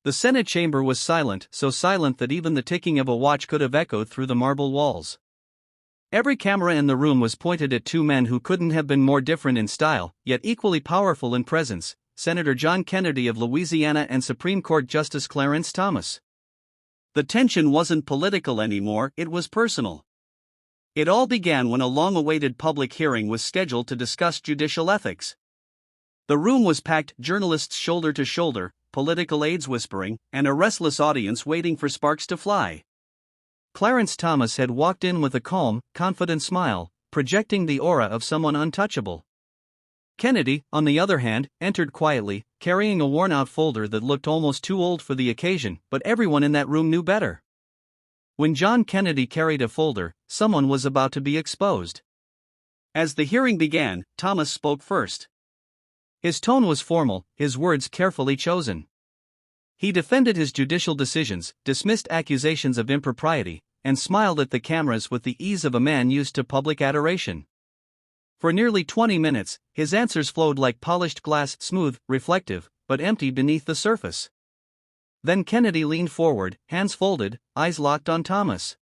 The Senate chamber was silent, so silent that even the ticking of a watch could have echoed through the marble walls. Every camera in the room was pointed at two men who couldn't have been more different in style, yet equally powerful in presence: Senator John Kennedy of Louisiana and Supreme Court Justice Clarence Thomas. The tension wasn't political anymore, it was personal. It all began when a long-awaited public hearing was scheduled to discuss judicial ethics. The room was packed, journalists shoulder to shoulder, political aides whispering, and a restless audience waiting for sparks to fly. Clarence Thomas had walked in with a calm, confident smile, projecting the aura of someone untouchable. Kennedy, on the other hand, entered quietly, carrying a worn-out folder that looked almost too old for the occasion, but everyone in that room knew better. When John Kennedy carried a folder, someone was about to be exposed. As the hearing began, Thomas spoke first. His tone was formal, his words carefully chosen. He defended his judicial decisions, dismissed accusations of impropriety, and smiled at the cameras with the ease of a man used to public adoration. For nearly 20 minutes, his answers flowed like polished glass, smooth, reflective, but empty beneath the surface. Then Kennedy leaned forward, hands folded, eyes locked on Thomas.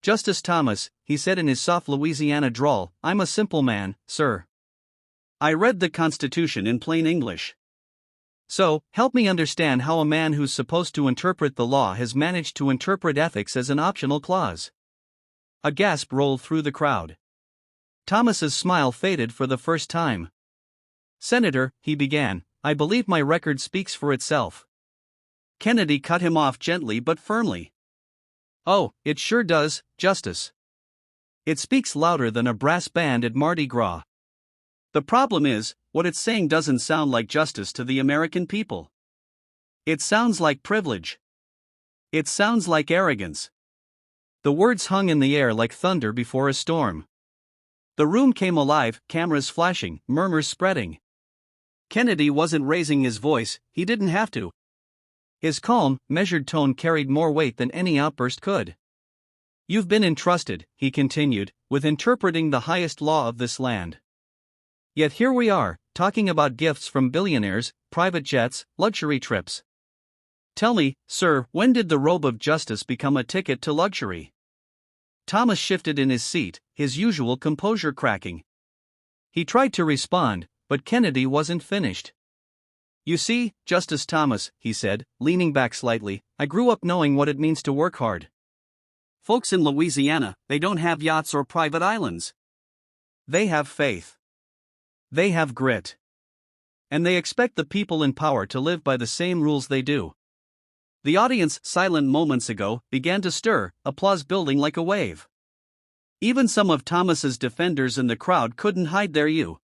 "Justice Thomas," he said in his soft Louisiana drawl, "I'm a simple man, sir. I read the Constitution in plain English. So, help me understand how a man who's supposed to interpret the law has managed to interpret ethics as an optional clause." A gasp rolled through the crowd. Thomas's smile faded for the first time. "Senator," he began, "I believe my record speaks for itself." Kennedy cut him off gently but firmly. "Oh, it sure does, Justice. It speaks louder than a brass band at Mardi Gras. The problem is, what it's saying doesn't sound like justice to the American people. It sounds like privilege. It sounds like arrogance." The words hung in the air like thunder before a storm. The room came alive, cameras flashing, murmurs spreading. Kennedy wasn't raising his voice, he didn't have to. His calm, measured tone carried more weight than any outburst could. "You've been entrusted," he continued, "with interpreting the highest law of this land. Yet here we are, talking about gifts from billionaires, private jets, luxury trips. Tell me, sir, when did the robe of justice become a ticket to luxury?" Thomas shifted in his seat, his usual composure cracking. He tried to respond, but Kennedy wasn't finished. "You see, Justice Thomas," he said, leaning back slightly, "I grew up knowing what it means to work hard. Folks in Louisiana, they don't have yachts or private islands. They have faith. They have grit. And they expect the people in power to live by the same rules they do." The audience, silent moments ago, began to stir, applause building like a wave. Even some of Thomas's defenders in the crowd couldn't hide their "you."